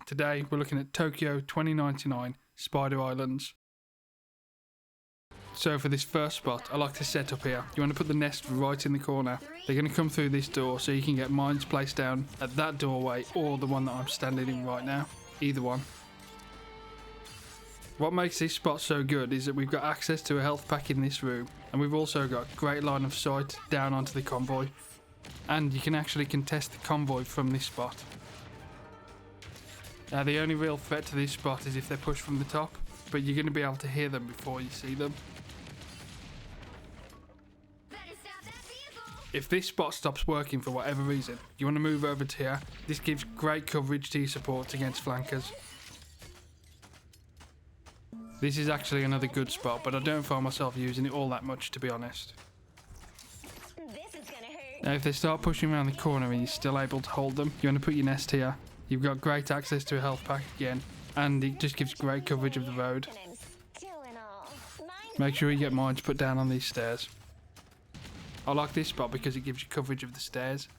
Today we're looking at Tokyo 2099 Spider Islands. So for this first spot, I like to set up here. You want to put the nest right in the corner. They're going to come through this door, so you can get mines placed down at that doorway or the one that I'm standing in right now. Either one. What makes this spot so good is that we've got access to a health pack in this room, and we've also got great line of sight down onto the convoy. And you can actually contest the convoy from this spot. Now the only real threat to this spot is if they're pushed from the top, but you're going to be able to hear them before you see them. If this spot stops working for whatever reason, you want to move over to here. This gives great coverage to your supports against flankers. This is actually another good spot, but I don't find myself using it all that much, to be honest. Now if they start pushing around the corner and you're still able to hold them, you want to put your nest here. You've got great access to a health pack again, and it just gives great coverage of the road. Make sure you get mines put down on these stairs. I like this spot because it gives you coverage of the stairs.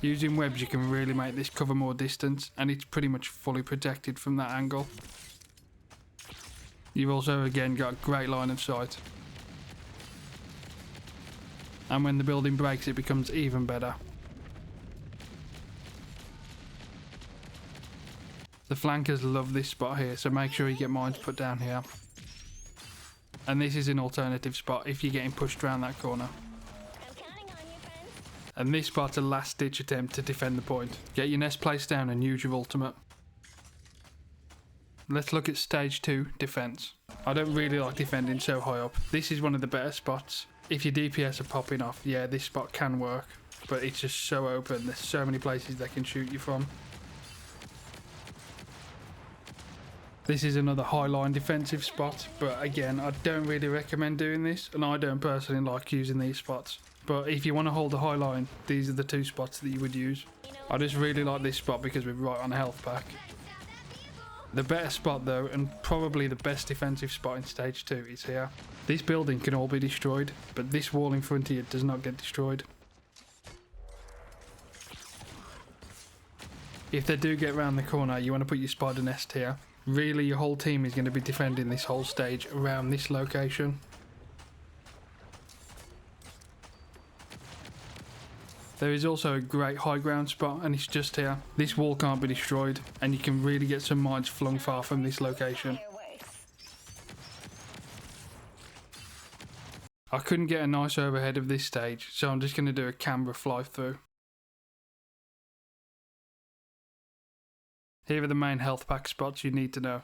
Using webs you can really make this cover more distance, and it's pretty much fully protected from that angle. You've also again got a great line of sight. And when the building breaks it becomes even better. The flankers love this spot here, so make sure you get mines put down here. And this is an alternative spot if you're getting pushed around that corner. And this spot's a last ditch attempt to defend the point. Get your nest placed down and use your ultimate. Let's look at stage 2, defense. I don't really like defending so high up. This is one of the better spots. If your DPS are popping off, yeah, this spot can work, but it's just so open. There's so many places they can shoot you from. This is another high line defensive spot, but again, I don't really recommend doing this, and I don't personally like using these spots. But if you want to hold a high line, these are the two spots that you would use. I just really like this spot because we're right on a health pack. The better spot though, and probably the best defensive spot in stage 2 is here. This building can all be destroyed, but this wall in front of you does not get destroyed. If they do get around the corner, you want to put your spider nest here. Really, your whole team is going to be defending this whole stage around this location. There is also a great high ground spot, and it's just here. This wall can't be destroyed, and you can really get some mines flung far from this location. I couldn't get a nice overhead of this stage, so I'm just going to do a camera fly through. Here are the main health pack spots you need to know.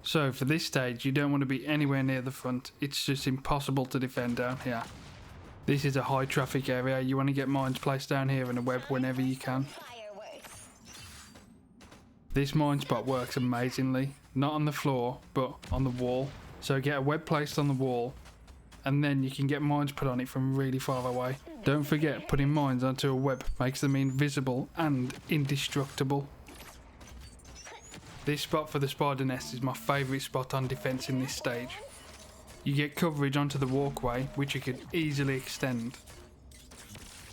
So for this stage you don't want to be anywhere near the front, it's just impossible to defend down here. This is a high traffic area, you want to get mines placed down here in a web whenever you can. This mine spot works amazingly, not on the floor but on the wall. So get a web placed on the wall, and then you can get mines put on it from really far away. Don't forget, putting mines onto a web makes them invisible and indestructible. This spot for the spider nest is my favourite spot on defence in this stage. You get coverage onto the walkway, which you can easily extend.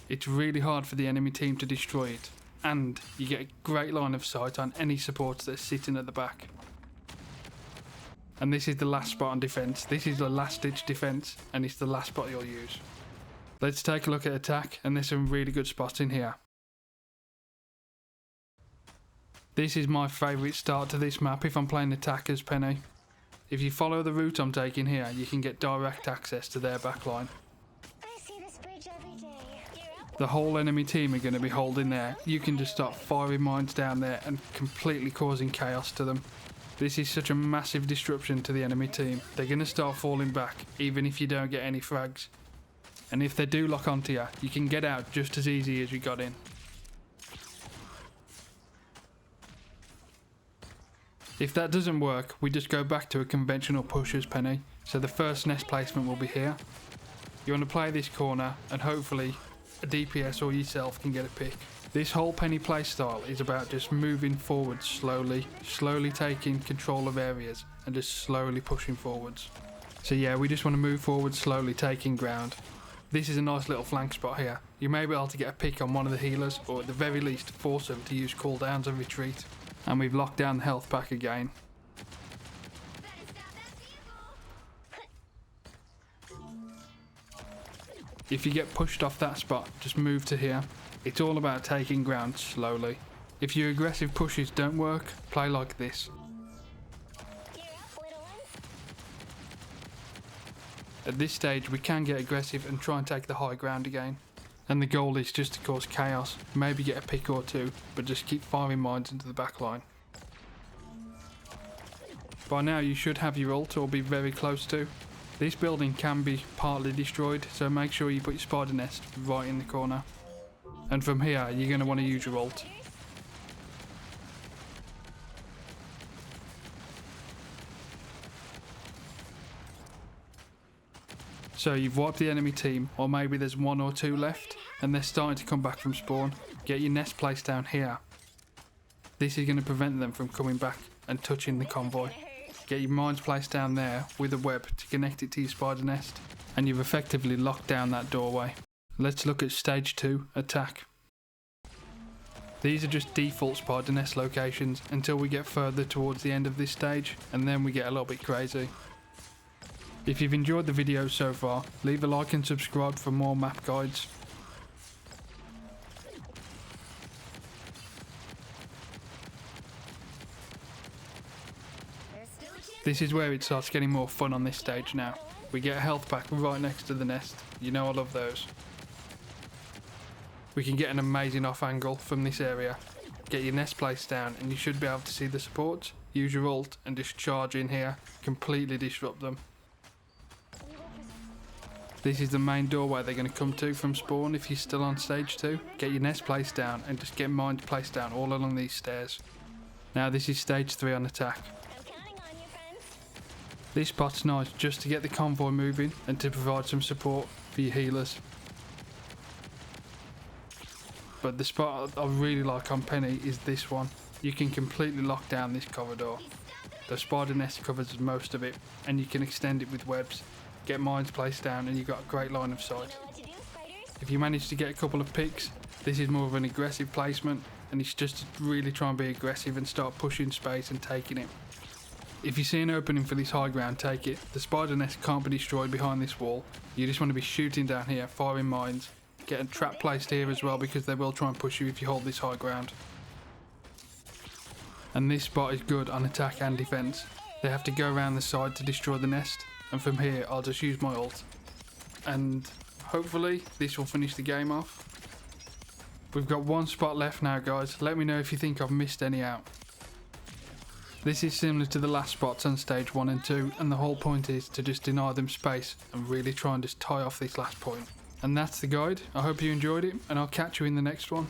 It's really hard for the enemy team to destroy it, and you get a great line of sight on any supports that are sitting at the back. And this is the last spot on defence. This is the last ditch defence, and it's the last spot you'll use. Let's take a look at attack, and there's some really good spots in here. This is my favourite start to this map if I'm playing attack as Peni. If you follow the route I'm taking here, you can get direct access to their backline. The whole enemy team are going to be holding there. You can just start firing mines down there and completely causing chaos to them. This is such a massive disruption to the enemy team. They're going to start falling back even if you don't get any frags. And if they do lock onto you, you can get out just as easy as you got in. If that doesn't work, we just go back to a conventional push as Peni. So the first nest placement will be here. You want to play this corner, and hopefully a DPS or yourself can get a pick. This whole Peni playstyle is about just moving forward slowly taking control of areas and just slowly pushing forwards. So yeah, we just want to move forward slowly, taking ground. This is a nice little flank spot here. You may be able to get a pick on one of the healers, or at the very least force them to use cooldowns and retreat. And we've locked down the health pack again. If you get pushed off that spot, just move to here. It's all about taking ground slowly. If your aggressive pushes don't work, play like this. At this stage we can get aggressive and try and take the high ground again. And the goal is just to cause chaos, maybe get a pick or two, but just keep firing mines into the back line. By now you should have your ult or be very close to. This building can be partly destroyed, so make sure you put your spider nest right in the corner. And from here you're going to want to use your ult. So you've wiped the enemy team, or maybe there's one or two left, and they're starting to come back from spawn. Get your nest placed down here. This is going to prevent them from coming back and touching the convoy. Get your mines placed down there with a web to connect it to your spider nest, and you've effectively locked down that doorway. Let's look at stage 2, attack. These are just default spider nest locations until we get further towards the end of this stage, and then we get a little bit crazy. If you've enjoyed the video so far, leave a like and subscribe for more map guides. This is where it starts getting more fun on this stage now. We get a health pack right next to the nest. You know I love those. We can get an amazing off angle from this area. Get your nest placed down and you should be able to see the supports. Use your ult and just charge in here. Completely disrupt them. This is the main doorway they're going to come to from spawn if you're still on stage 2. Get your nest placed down and just get mines placed down all along these stairs. Now this is stage 3 on attack. This spot's nice just to get the convoy moving and to provide some support for your healers. But the spot I really like on Penny is this one. You can completely lock down this corridor. The spider nest covers most of it and you can extend it with webs. Get mines placed down and you've got a great line of sight. If you manage to get a couple of picks, this is more of an aggressive placement and it's just to really try and be aggressive and start pushing space and taking it. If you see an opening for this high ground, take it. The spider nest can't be destroyed behind this wall. You just want to be shooting down here, firing mines. Get a trap placed here as well because they will try and push you if you hold this high ground. And this spot is good on attack and defence. They have to go around the side to destroy the nest. And from here I'll just use my ult. And hopefully this will finish the game off. We've got one spot left now guys. Let me know if you think I've missed any out. This is similar to the last spots on stage 1 and 2, and the whole point is to just deny them space and really try and just tie off this last point. And that's the guide. I hope you enjoyed it and I'll catch you in the next one.